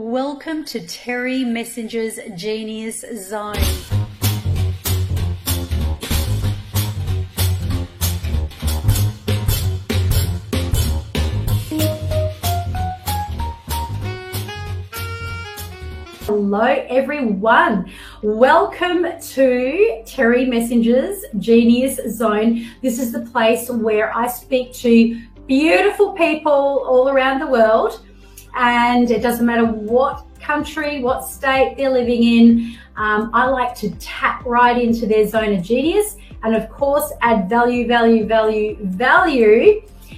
Welcome to Terry Messenger's Genius Zone. Hello everyone, welcome to Terry Messenger's Genius Zone. This is the place where I speak to beautiful people all around the world, and it doesn't matter what country, what state they're living in. I like to tap right into their zone of genius and of course add value.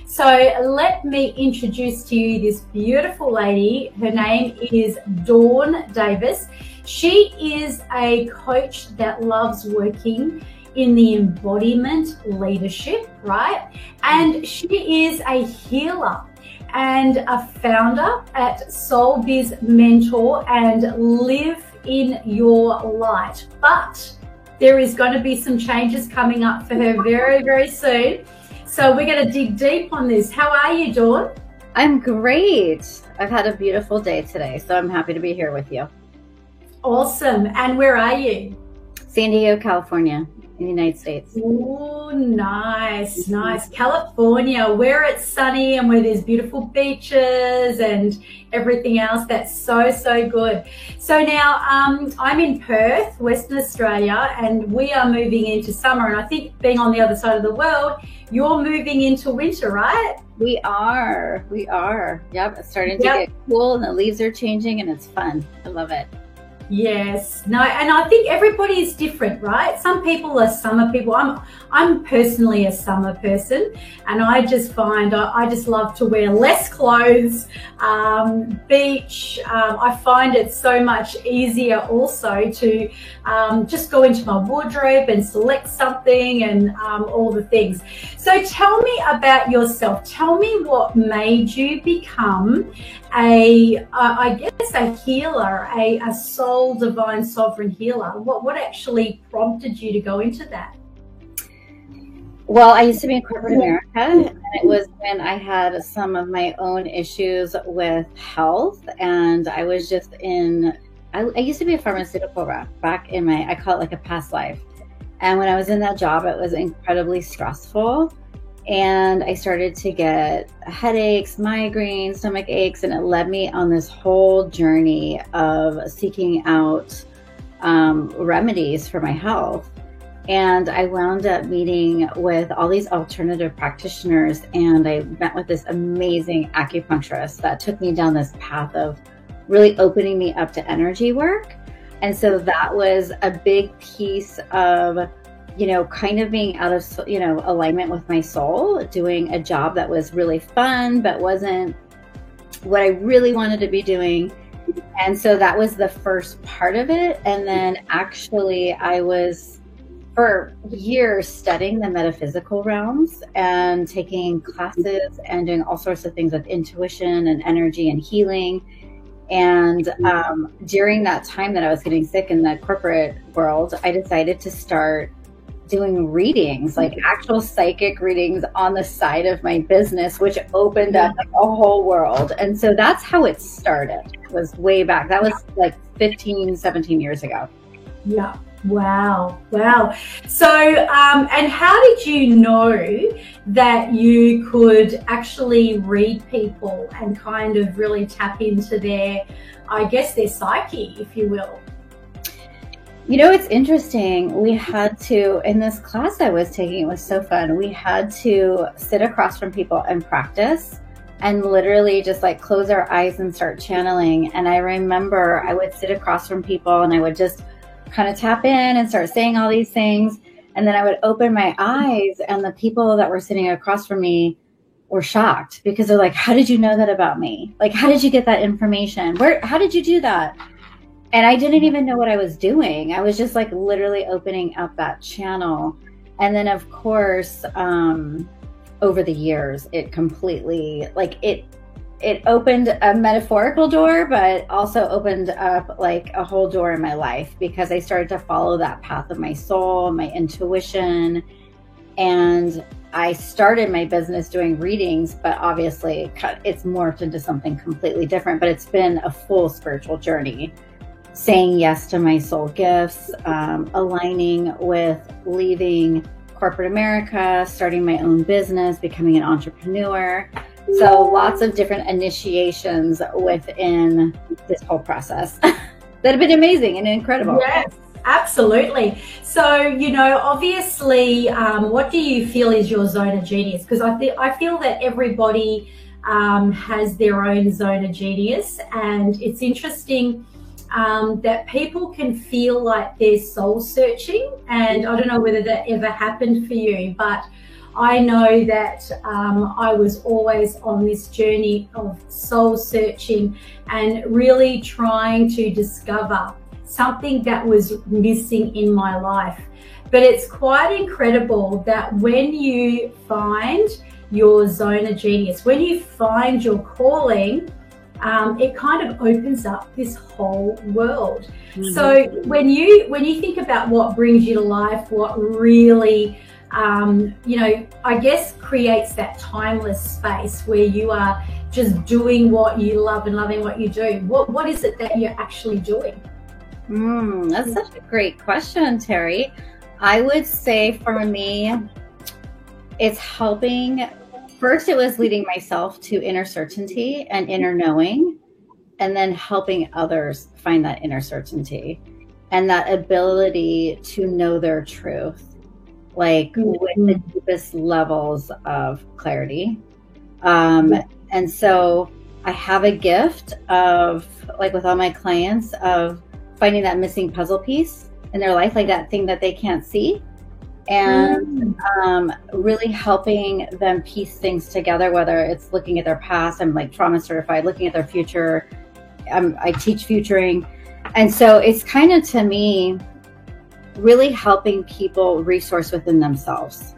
So let me introduce to you this beautiful lady. Her name is Dawn Davis. She is a coach that loves working in the embodiment leadership, right? And she is a healer and a founder at Soul Biz Mentor and Live in Your Light. But there is going to be some changes coming up for her very, very soon. So we're going to dig deep on this. How are you, Dawn? I'm great. I've had a beautiful day today, so I'm happy to be here with you. Awesome. And where are you? San Diego, California, in the United States. Oh, nice, nice. California, where it's sunny and where there's beautiful beaches and everything else. That's so, so good. So now I'm in Perth, Western Australia, and we are moving into summer. And I think being on the other side of the world, you're moving into winter, right? We are. Yep, it's starting to get cool and the leaves are changing and it's fun. I love it. Yes, no, and I think everybody is different, right? Some people are summer people. I'm personally a summer person, and I just find I just love to wear less clothes, beach. I find it so much easier also to just go into my wardrobe and select something and all the things. So tell me about yourself. Tell me what made you become I guess a healer, a soul divine sovereign healer. What actually prompted you to go into that? Well, I used to be in corporate America, and it was when I had some of my own issues with health, and I was just I used to be a pharmaceutical rep back in I call it like a past life. And when I was in that job, it was incredibly stressful. And I started to get headaches, migraines, stomach aches, and it led me on this whole journey of seeking out remedies for my health. And I wound up meeting with all these alternative practitioners, and I met with this amazing acupuncturist that took me down this path of really opening me up to energy work. And so that was a big piece of kind of being out of, alignment with my soul, doing a job that was really fun, but wasn't what I really wanted to be doing. And so that was the first part of it. And then actually I was for years studying the metaphysical realms and taking classes and doing all sorts of things with intuition and energy and healing. And during that time that I was getting sick in the corporate world, I decided to start doing readings, like actual psychic readings on the side of my business, which opened up a whole world. And so that's how it started. It was way back. That was like 15, 17 years ago. Yeah. Wow. So, and how did you know that you could actually read people and kind of really tap into their psyche, if you will? It's interesting. We had to, in this class I was taking, it was so fun. We had to sit across from people and practice and literally just like close our eyes and start channeling. And I remember I would sit across from people and I would just kind of tap in and start saying all these things. And then I would open my eyes and the people that were sitting across from me were shocked because they're like, how did you know that about me? Like, how did you get that information? How did you do that? And I didn't even know what I was doing. I was just like literally opening up that channel. And then of course, over the years, it completely, it opened a metaphorical door, but also opened up like a whole door in my life because I started to follow that path of my soul, my intuition. And I started my business doing readings, but obviously it's morphed into something completely different. But it's been a full spiritual journey, saying yes to my soul gifts, aligning with leaving corporate America, starting my own business, becoming an entrepreneur. So lots of different initiations within this whole process that have been amazing and incredible. Yes, absolutely. So, you know, obviously, what do you feel is your zone of genius? Because I feel that everybody has their own zone of genius, and it's interesting that people can feel like they're soul searching. And I don't know whether that ever happened for you, but I know that I was always on this journey of soul searching and really trying to discover something that was missing in my life. But it's quite incredible that when you find your zone of genius, when you find your calling, it kind of opens up this whole world. Mm-hmm. So when you think about what brings you to life, what really you know, I guess creates that timeless space where you are just doing what you love and loving what you do. What is it that you're actually doing? That's such a great question, Terry. I would say for me, it's helping. First, it was leading myself to inner certainty and inner knowing, and then helping others find that inner certainty and that ability to know their truth, like with the deepest levels of clarity. And so I have a gift of, like with all my clients, of finding that missing puzzle piece in their life, like that thing that they can't see, and really helping them piece things together, whether it's looking at their past. I'm like trauma certified, looking at their future. I teach futuring. And so it's kind of, to me, really helping people resource within themselves.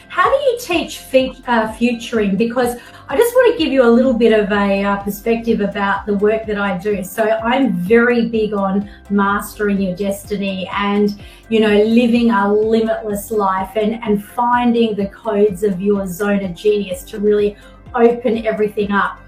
How do you teach futuring? Because I just want to give you a little bit of a perspective about the work that I do. So I'm very big on mastering your destiny and, you know, living a limitless life and finding the codes of your zone of genius to really open everything up.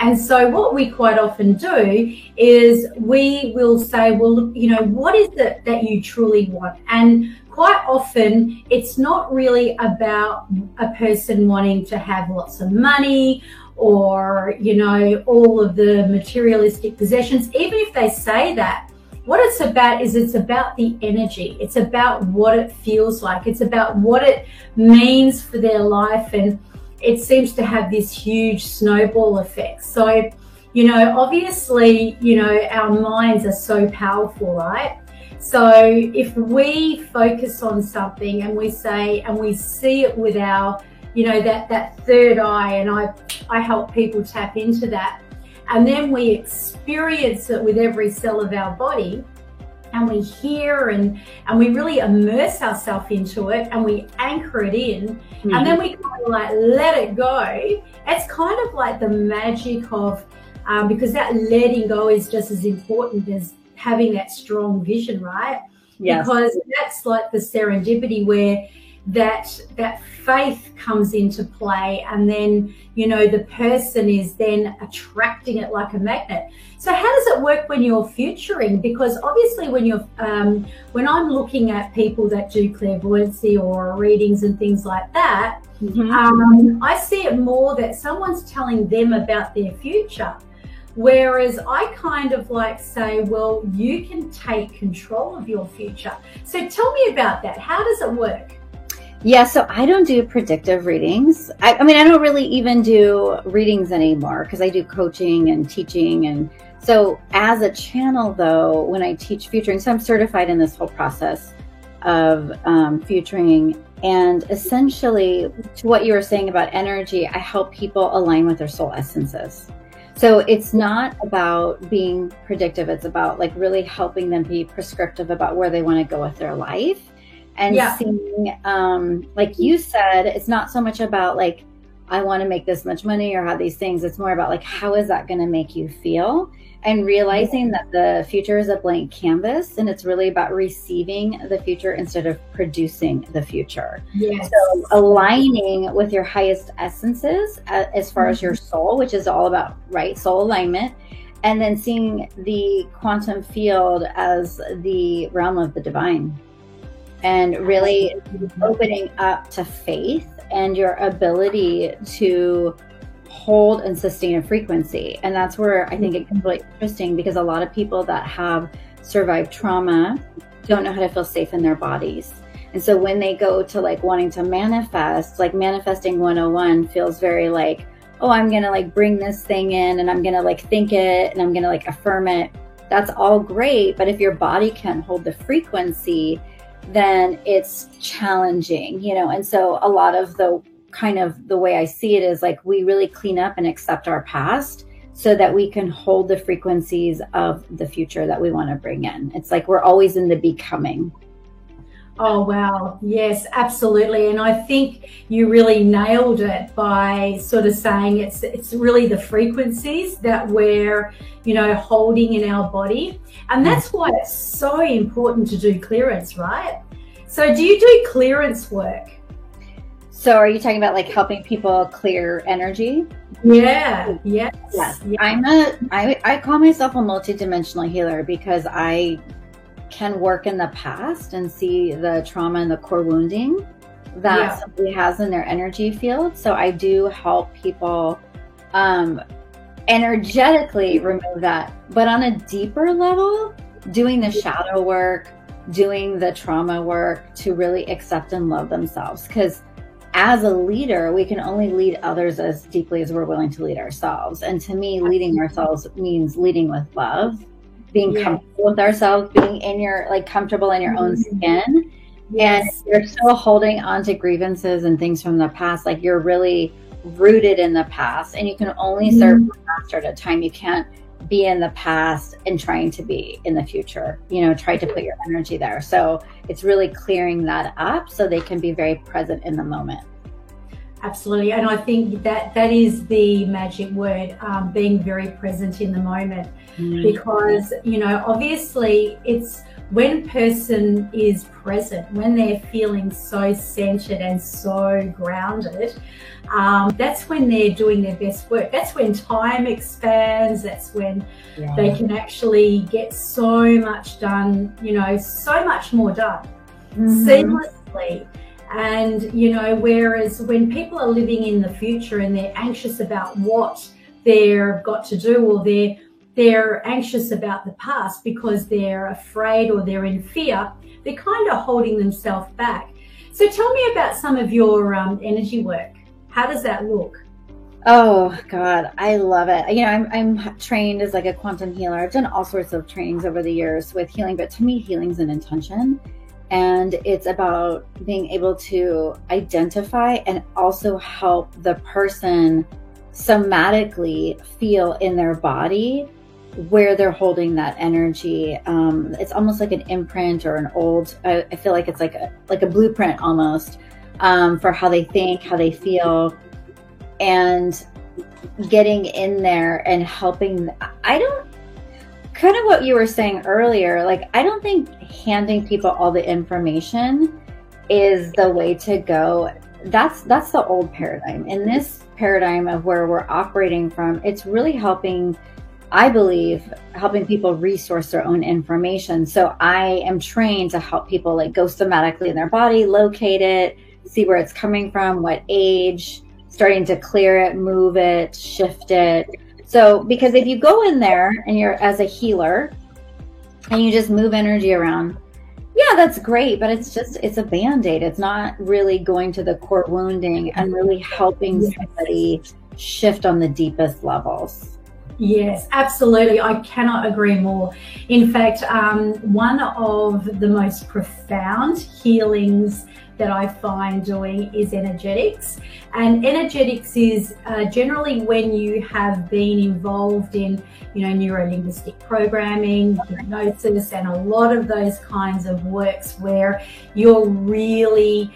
And so what we quite often do is we will say, well, you know, what is it that you truly want? And quite often it's not really about a person wanting to have lots of money or, you know, all of the materialistic possessions. Even if they say that, what it's about is it's about the energy. It's about what it feels like. It's about what it means for their life. And it seems to have this huge snowball effect. So, you know, obviously, you know, our minds are so powerful, right? So if we focus on something and we say, and we see it with our, you know, that third eye, and I help people tap into that, and then we experience it with every cell of our body, and we hear and we really immerse ourselves into it, and we anchor it in, and then we kind of like let it go. It's kind of like the magic of, because that letting go is just as important as having that strong vision, right? Yes. Because that's like the serendipity where that faith comes into play, and then, you know, the person is then attracting it like a magnet. So how does it work when you're futuring? Because obviously when you're when I'm looking at people that do clairvoyancy or readings and things like that, I see it more that someone's telling them about their future. Whereas I kind of like say, well, you can take control of your future. So tell me about that. How does it work? Yeah, so I don't do predictive readings. I mean, I don't really even do readings anymore because I do coaching and teaching. And so as a channel, though, when I teach futuring, so I'm certified in this whole process of futuring. And essentially, to what you were saying about energy, I help people align with their soul essences. So it's not about being predictive. It's about like really helping them be prescriptive about where they want to go with their life. And seeing, like you said, it's not so much about like I want to make this much money or have these things. It's more about like, how is that going to make you feel? And realizing that the future is a blank canvas, and it's really about receiving the future instead of producing the future. Yes. So aligning with your highest essences as far as your soul, which is all about, right, soul alignment, and then seeing the quantum field as the realm of the divine, and really opening up to faith and your ability to hold and sustain a frequency. And that's where I think it gets really interesting, because a lot of people that have survived trauma don't know how to feel safe in their bodies. And so when they go to like wanting to manifest, like manifesting 101 feels very like, oh, I'm going to like bring this thing in and I'm going to like think it and I'm going to like affirm it. That's all great. But if your body can't hold the frequency, then it's challenging, you know? And so a lot of the kind of the way I see it is like, we really clean up and accept our past so that we can hold the frequencies of the future that we want to bring in. It's like we're always in the becoming. Oh, wow. Yes, absolutely. And I think you really nailed it by sort of saying it's really the frequencies that we're, you know, holding in our body. And that's why it's so important to do clearance, right? So do you do clearance work? So are you talking about like helping people clear energy? Yeah. Yes. Yeah. I call myself a multidimensional healer because I can work in the past and see the trauma and the core wounding that somebody has in their energy field. So I do help people energetically remove that. But on a deeper level, doing the shadow work, doing the trauma work to really accept and love themselves. Because as a leader, we can only lead others as deeply as we're willing to lead ourselves. And to me, leading ourselves means leading with love, being comfortable with ourselves, being in your, like, comfortable in your own skin. And you're still holding on to grievances and things from the past. Like, you're really rooted in the past, and you can only serve one master at a time. You can't be in the past and trying to be in the future, you know, try to put your energy there. So it's really clearing that up so they can be very present in the moment. Absolutely. And I think that is the magic word, being very present in the moment. Because, you know, obviously it's when a person is present, when they're feeling so centered and so grounded, that's when they're doing their best work. That's when time expands. That's when they can actually get so much done, you know, so much more done seamlessly. And, you know, whereas when people are living in the future and they're anxious about what they've got to do, or they're anxious about the past because they're afraid or they're in fear, they're kind of holding themselves back. So tell me about some of your energy work. How does that look? Oh God, I love it. You know, I'm trained as like a quantum healer. I've done all sorts of trainings over the years with healing, but to me, healing's an intention. And it's about being able to identify and also help the person somatically feel in their body where they're holding that energy. It's almost like an imprint or an old, I feel like it's like a blueprint almost, for how they think, how they feel, and getting in there and helping. Kind of what you were saying earlier, like, I don't think handing people all the information is the way to go. That's the old paradigm. In this paradigm of where we're operating from, it's really helping, I believe, helping people resource their own information. So I am trained to help people like go somatically in their body, locate it, see where it's coming from, what age, starting to clear it, move it, shift it. So, because if you go in there and you're as a healer and you just move energy around, yeah, that's great, but it's a Band-Aid. It's not really going to the core wounding and really helping somebody shift on the deepest levels. Yes, absolutely. I cannot agree more. In fact, one of the most profound healings that I find doing is energetics. And energetics is generally when you have been involved in, neuro-linguistic programming, hypnosis, and a lot of those kinds of works where you're really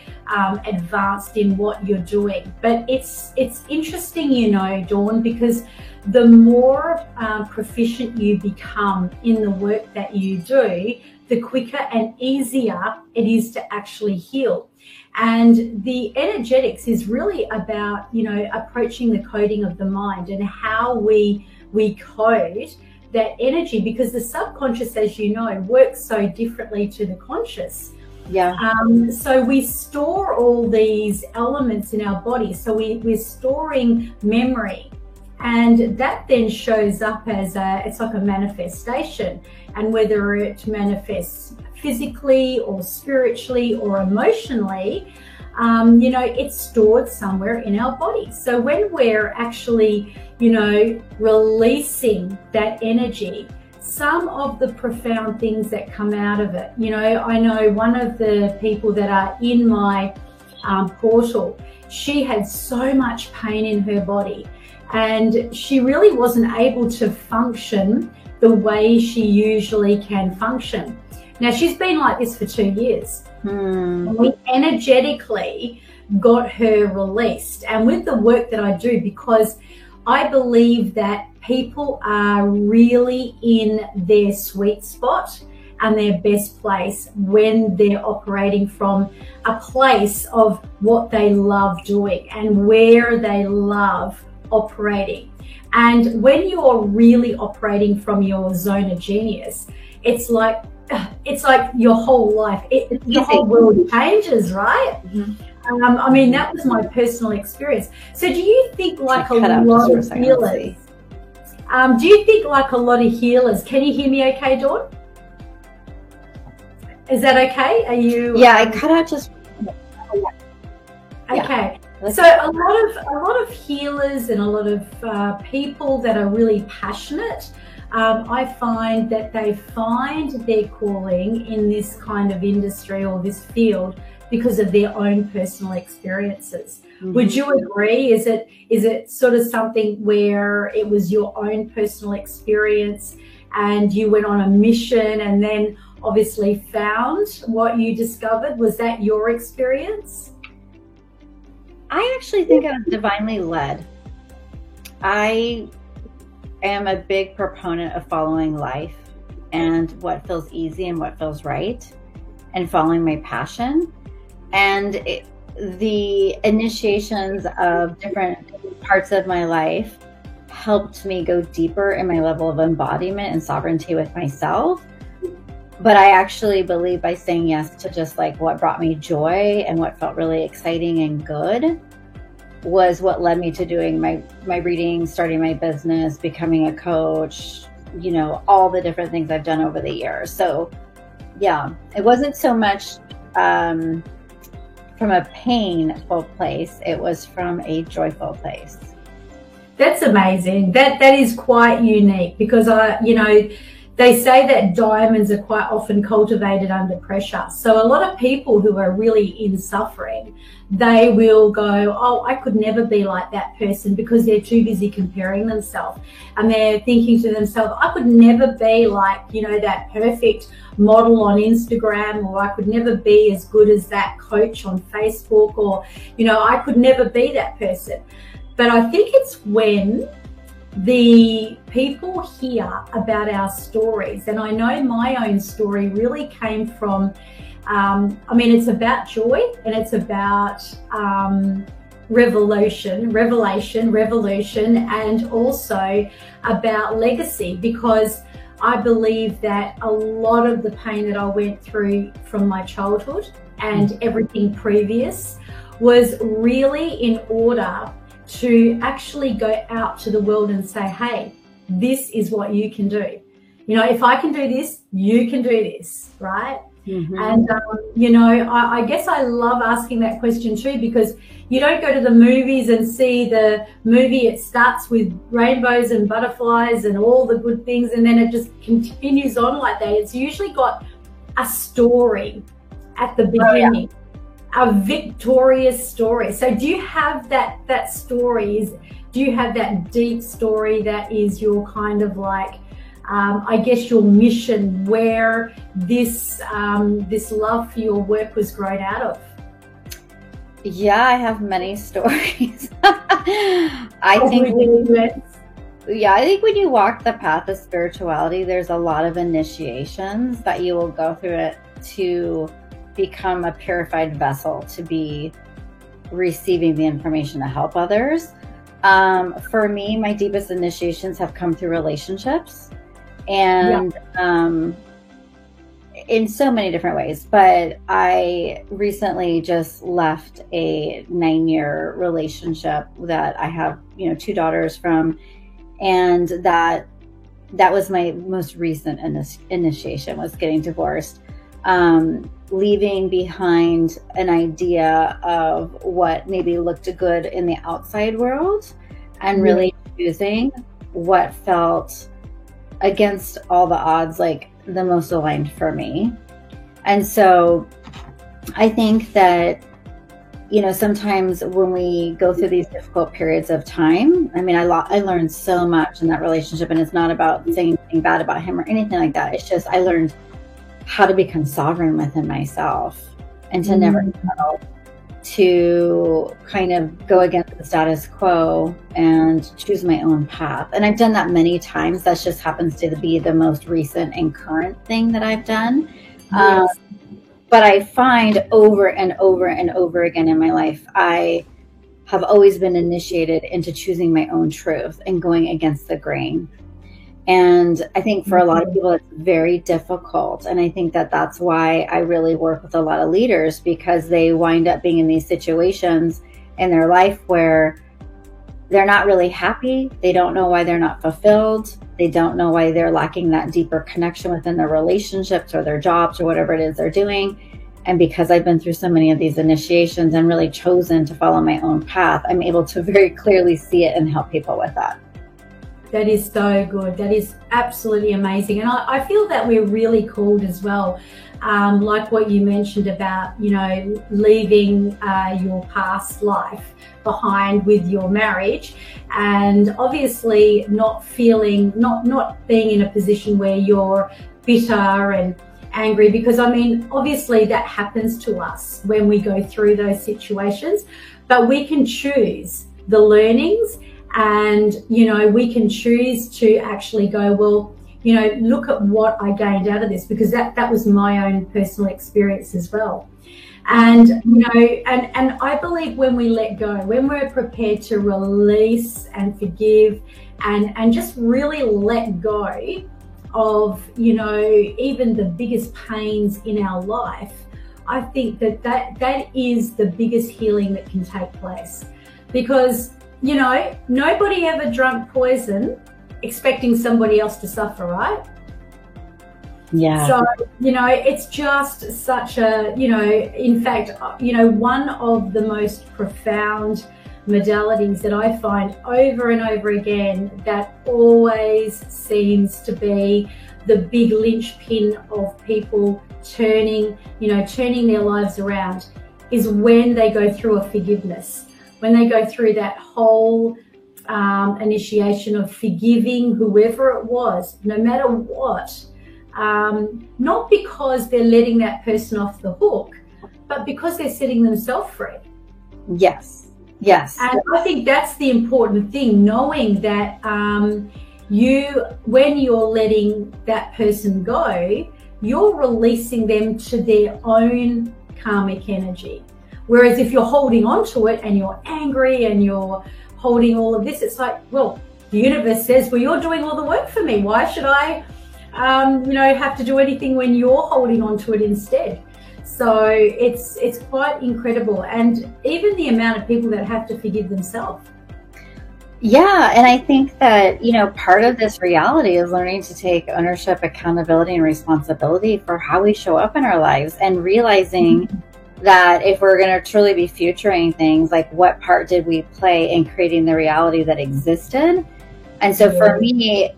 advanced in what you're doing. But it's interesting, Dawn, because the more proficient you become in the work that you do, the quicker and easier it is to actually heal. And the energetics is really about, approaching the coding of the mind and how we code that energy, because the subconscious, as you know, works so differently to the conscious. Yeah. So we store all these elements in our body. So we're storing memory. And that then shows up as it's like a manifestation. And whether it manifests physically or spiritually or emotionally, it's stored somewhere in our body. So when we're actually, releasing that energy, some of the profound things that come out of it, I know one of the people that are in my portal, she had so much pain in her body. And she really wasn't able to function the way she usually can function. Now, she's been like this for 2 years. We energetically got her released. And with the work that I do, because I believe that people are really in their sweet spot and their best place when they're operating from a place of what they love doing and where they love operating. And when you're really operating from your zone of genius, it's like your whole life, your whole world changes, right? Mm-hmm. That was my personal experience. So do you think like a lot of healers, can you hear me okay, Dawn? Is that okay? Are you? Yeah, I cut out just. Okay. So a lot of healers and a lot of people that are really passionate, I find that they find their calling in this kind of industry or this field because of their own personal experiences. Mm-hmm. Would you agree? Is it sort of something where it was your own personal experience and you went on a mission and then obviously found what you discovered? Was that your experience? I actually think I was divinely led. I am a big proponent of following life and what feels easy and what feels right and following my passion. And the initiations of different parts of my life helped me go deeper in my level of embodiment and sovereignty with myself. But I actually believe by saying yes to just like what brought me joy and what felt really exciting and good was what led me to doing my reading, starting my business, becoming a coach, all the different things I've done over the years. So yeah, it wasn't so much from a painful place. It was from a joyful place. That's amazing. That is quite unique because they say that diamonds are quite often cultivated under pressure. So a lot of people who are really in suffering, they will go, oh, I could never be like that person because they're too busy comparing themselves. And they're thinking to themselves, I could never be like, that perfect model on Instagram, or I could never be as good as that coach on Facebook, or, I could never be that person. But I think it's when the people hear about our stories, and I know my own story really came from, it's about joy and it's about revelation, and also about legacy, because I believe that a lot of the pain that I went through from my childhood and everything previous was really in order to actually go out to the world and say, hey, this is what you can do. If I can do this, you can do this, right? And, you know, I guess I love asking that question too, because you don't go to the movies and see the movie, it starts with rainbows and butterflies and all the good things, and then it just continues on like that. It's usually got a story at the beginning, a victorious story. So do you have that story? Do you have that deep story that is your kind of like, I guess your mission, where this love for your work was grown out of? Yeah, I have many stories. I think when you walk the path of spirituality, there's a lot of initiations that you will go through it to become a purified vessel, to be receiving the information to help others. For me, my deepest initiations have come through relationships. And in so many different ways, but I recently just left a 9-year relationship that I have, you know, 2 daughters from, and that was my most recent initiation, was getting divorced, leaving behind an idea of what maybe looked good in the outside world, and really choosing what felt against all the odds, like the most aligned for me. And so I think that, you know, sometimes when we go through these difficult periods of time, I mean, I learned so much in that relationship, and it's not about saying anything bad about him or anything like that. It's just, I learned how to become sovereign within myself, and to never settle, to kind of go against the status quo and choose my own path. And I've done that many times. That just happens to be the most recent and current thing that I've done. Yes. But I find over and over and over again in my life, I have always been initiated into choosing my own truth and going against the grain. And I think for a lot of people, it's very difficult. And I think that that's why I really work with a lot of leaders, because they wind up being in these situations in their life where they're not really happy. They don't know why they're not fulfilled. They don't know why they're lacking that deeper connection within their relationships or their jobs or whatever it is they're doing. And because I've been through so many of these initiations and really chosen to follow my own path, I'm able to very clearly see it and help people with that. That is so good. That is absolutely amazing. And I feel that we're really called as well. Like what you mentioned about, you know, leaving your past life behind with your marriage, and obviously not being in a position where you're bitter and angry, because I mean, obviously that happens to us when we go through those situations, but we can choose the learnings. And, you know, we can choose to actually go, well, you know, look at what I gained out of this, because that was my own personal experience as well. And, you know, and I believe when we let go, when we're prepared to release and forgive and just really let go of, you know, even the biggest pains in our life, I think that is the biggest healing that can take place. Because, you know, nobody ever drank poison expecting somebody else to suffer, right? Yeah. So, you know, it's just such a, you know, in fact, you know, one of the most profound modalities that I find over and over again that always seems to be the big linchpin of people turning their lives around is when they go through a forgiveness. When they go through that whole initiation of forgiving whoever it was, no matter what, not because they're letting that person off the hook, but because they're setting themselves free. Yes. Yes. And I think that's the important thing, knowing that when you're letting that person go, you're releasing them to their own karmic energy. Whereas if you're holding on to it and you're angry and you're holding all of this, it's like, well, the universe says, well, you're doing all the work for me. Why should I, have to do anything when you're holding on to it instead? So it's quite incredible. And even the amount of people that have to forgive themselves. Yeah, and I think that, part of this reality is learning to take ownership, accountability, and responsibility for how we show up in our lives, and realizing that if we're going to truly be futuring things, like what part did we play in creating the reality that existed? And so for me,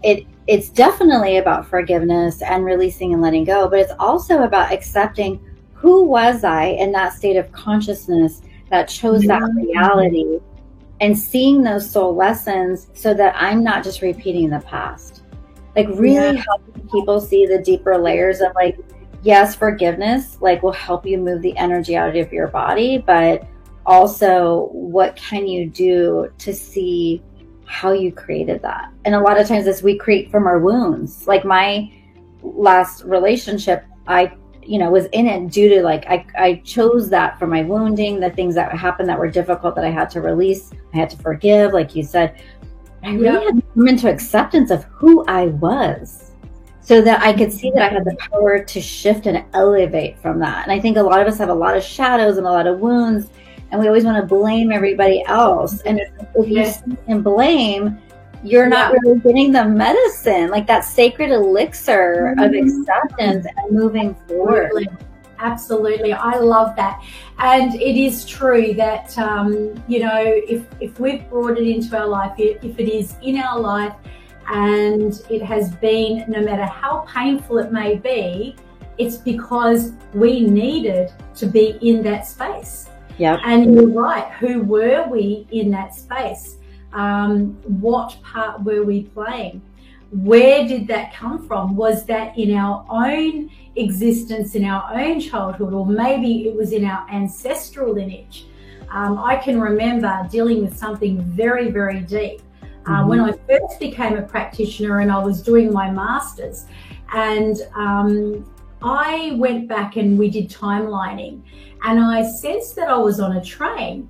it's definitely about forgiveness and releasing and letting go, but it's also about accepting who was I in that state of consciousness that chose that reality, and seeing those soul lessons so that I'm not just repeating the past. Like really helping people see the deeper layers of like, yes, forgiveness like will help you move the energy out of your body, but also what can you do to see how you created that? And a lot of times as we create from our wounds, like my last relationship, I was in it due to like, I chose that for my wounding, the things that happened that were difficult that I had to release. I had to forgive, like you said. I really had to come into acceptance of who I was so that I could see that I had the power to shift and elevate from that. And I think a lot of us have a lot of shadows and a lot of wounds, and we always want to blame everybody else. And if you sit and blame, you're not really getting the medicine, like that sacred elixir of acceptance and moving forward. Absolutely. I love that. And it is true that, if we've brought it into our life, if it is in our life and it has been, no matter how painful it may be, it's because we needed to be in that space. Yep. And you're right. Who were we in that space? What part were we playing? Where did that come from? Was that in our own existence, in our own childhood, or maybe it was in our ancestral lineage? I can remember dealing with something very, very deep when I first became a practitioner and I was doing my master's, and I went back and we did timelining, and I sensed that I was on a train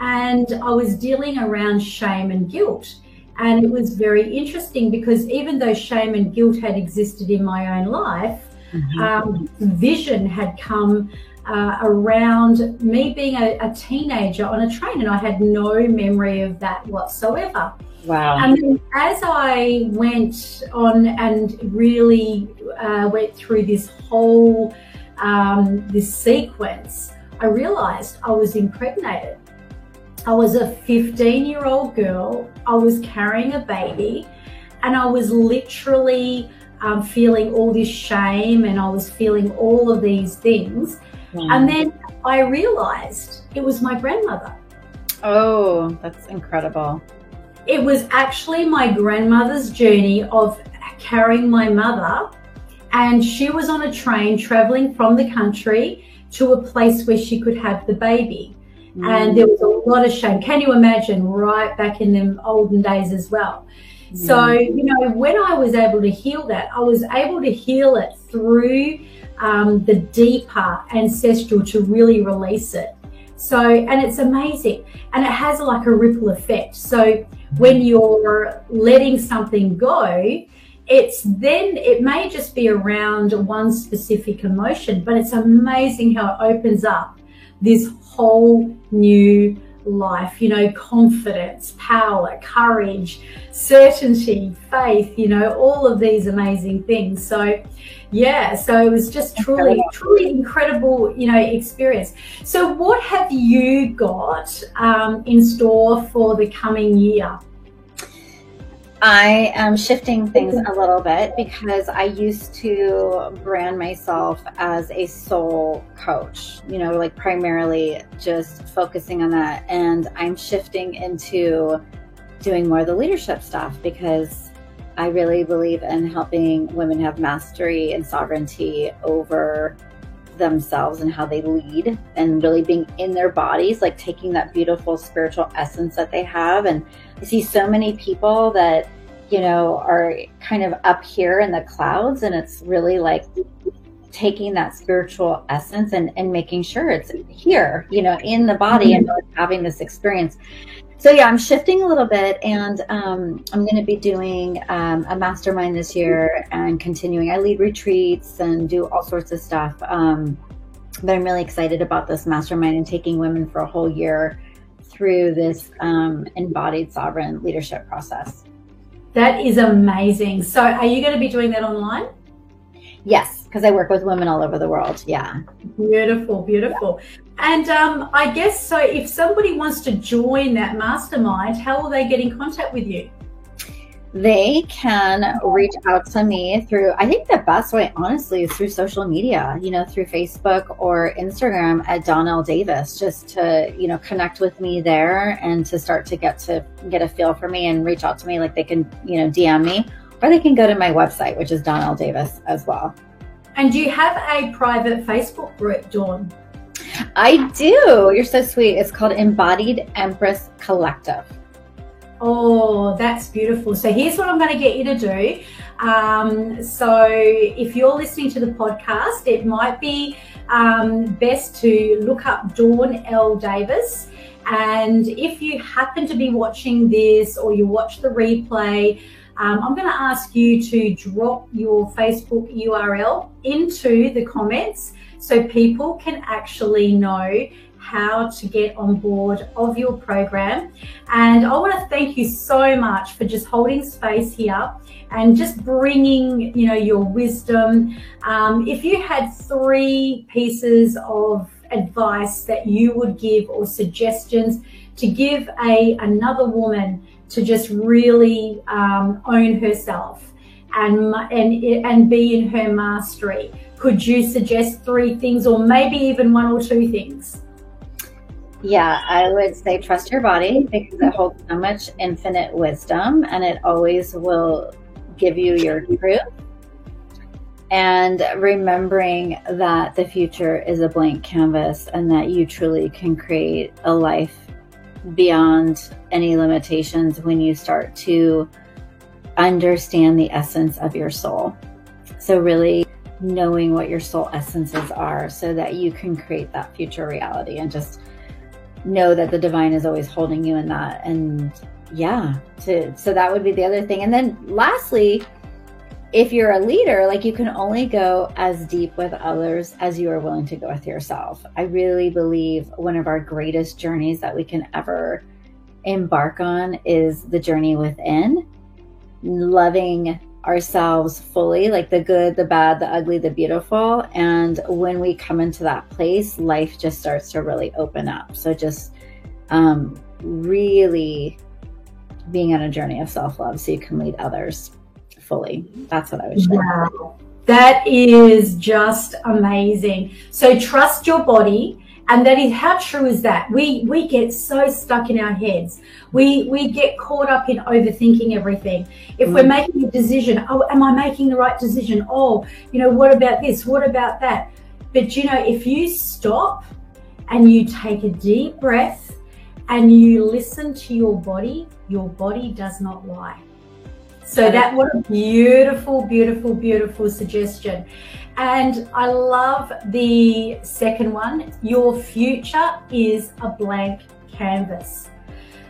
and I was dealing around shame and guilt. And it was very interesting because even though shame and guilt had existed in my own life, vision had come around me being a teenager on a train, and I had no memory of that whatsoever. Wow. And then as I went on and really went through this whole this sequence, I realized I was impregnated. I was a 15-year-old girl. I was carrying a baby, and I was literally feeling all this shame, and I was feeling all of these things. And then I realized it was my grandmother. Oh, that's incredible. It was actually my grandmother's journey of carrying my mother, and she was on a train traveling from the country to a place where she could have the baby. And there was a lot of shame. Can you imagine, right back in them olden days as well? So, when I was able to heal that, I was able to heal it through the deeper ancestral to really release it. So, and it's amazing. And it has like a ripple effect. So when you're letting something go, it may just be around one specific emotion, but it's amazing how it opens up this whole new life, confidence, power, courage, certainty, faith, all of these amazing things. So so it was just truly incredible, experience. So what have you got in store for the coming year? I am shifting things a little bit because I used to brand myself as a soul coach, like primarily just focusing on that. And I'm shifting into doing more of the leadership stuff because I really believe in helping women have mastery and sovereignty over themselves and how they lead, and really being in their bodies, like taking that beautiful spiritual essence that they have. And I see so many people that, are kind of up here in the clouds, and it's really like taking that spiritual essence and making sure it's here, in the body and really having this experience. So I'm shifting a little bit, and I'm going to be doing a mastermind this year and continuing. I lead retreats and do all sorts of stuff. But I'm really excited about this mastermind and taking women for a whole year through this embodied sovereign leadership process. That is amazing. So are you going to be doing that online? Yes, because I work with women all over the world. Yeah. Beautiful, beautiful. Yeah. And I guess, so if somebody wants to join that mastermind, how will they get in contact with you? They can reach out to me through, I think the best way, honestly, is through social media, through Facebook or Instagram at Donnell Davis, just to, connect with me there and to start to get a feel for me and reach out to me. Like they can, DM me, or they can go to my website, which is Donnell Davis as well. And do you have a private Facebook group, Dawn? I do. You're so sweet. It's called Embodied Empress Collective. Oh, that's beautiful. So here's what I'm going to get you to do. So if you're listening to the podcast, it might be best to look up Dawn L. Davis. And if you happen to be watching this or you watch the replay, I'm going to ask you to drop your Facebook URL into the comments so people can actually know how to get on board of your program. And I want to thank you so much for just holding space here and just bringing, your wisdom. If you had 3 pieces of advice that you would give or suggestions to give another woman to just really own herself and be in her mastery, could you suggest 3 things, or maybe even 1 or 2 things? Yeah, I would say trust your body, because it holds so much infinite wisdom and it always will give you your truth. And remembering that the future is a blank canvas and that you truly can create a life beyond any limitations when you start to understand the essence of your soul. So really knowing what your soul essences are so that you can create that future reality, and just know that the divine is always holding you in that. And so that would be the other thing. And then lastly, if you're a leader, like, you can only go as deep with others as you are willing to go with yourself. I really believe one of our greatest journeys that we can ever embark on is the journey within, loving ourselves fully, like the good, the bad, the ugly, the beautiful. And when we come into that place, life just starts to really open up. So just really being on a journey of self-love so you can lead others fully. That's what I would share. Wow. That is just amazing. So trust your body. And that is, how true is that? We get so stuck in our heads. We get caught up in overthinking everything. If we're making a decision, oh, am I making the right decision? Oh, what about this? What about that? But if you stop and you take a deep breath and you listen to your body does not lie. So what a beautiful, beautiful, beautiful suggestion. And I love the second one. Your future is a blank canvas.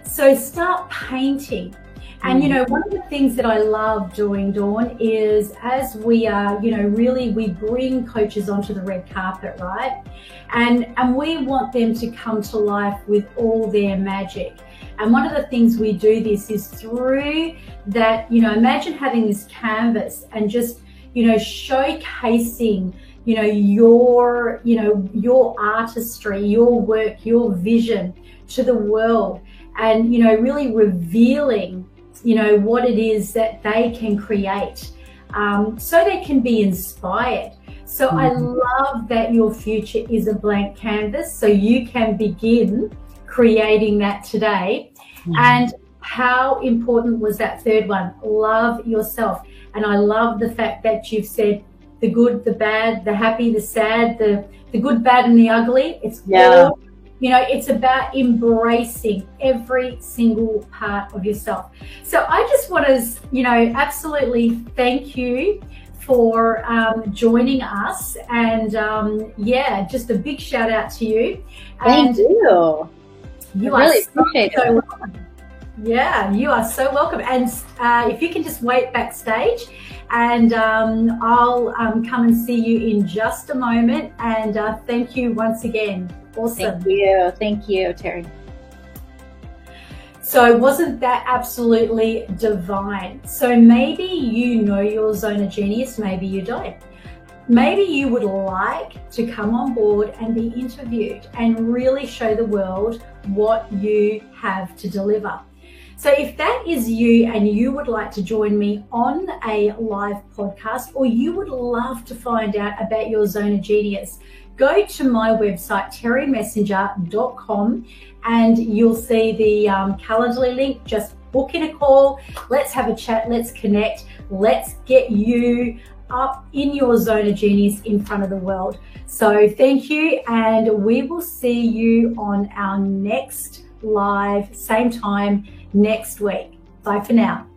So start painting. And, one of the things that I love doing, Dawn, is as we are, really we bring coaches onto the red carpet, right? And we want them to come to life with all their magic. And one of the things we do this is through that, imagine having this canvas and just, showcasing, your artistry, your work, your vision to the world, and, really revealing, what it is that they can create, so they can be inspired. So I love that your future is a blank canvas, so you can begin creating that today. And how important was that third one? Love yourself. And I love the fact that you've said the good, the bad, the happy, the sad, the good, bad, and the ugly. It's all, it's about embracing every single part of yourself. So I just want to, absolutely thank you for joining us. And just a big shout out to you. Thank you. You I really appreciate it. Welcome. Yeah, you are so welcome. And if you can just wait backstage, and I'll come and see you in just a moment. And thank you once again. Awesome. Thank you, Terry. So wasn't that absolutely divine? So maybe you know your zone of genius, maybe you don't. Maybe you would like to come on board and be interviewed and really show the world what you have to deliver. So if that is you and you would like to join me on a live podcast, or you would love to find out about your zone of genius, go to my website, terrymessenger.com, and you'll see the Calendly link. Just book in a call. Let's have a chat. Let's connect. Let's get you up in your zone of genius in front of the world. So thank you, and we will see you on our next live, same time next week. Bye for now.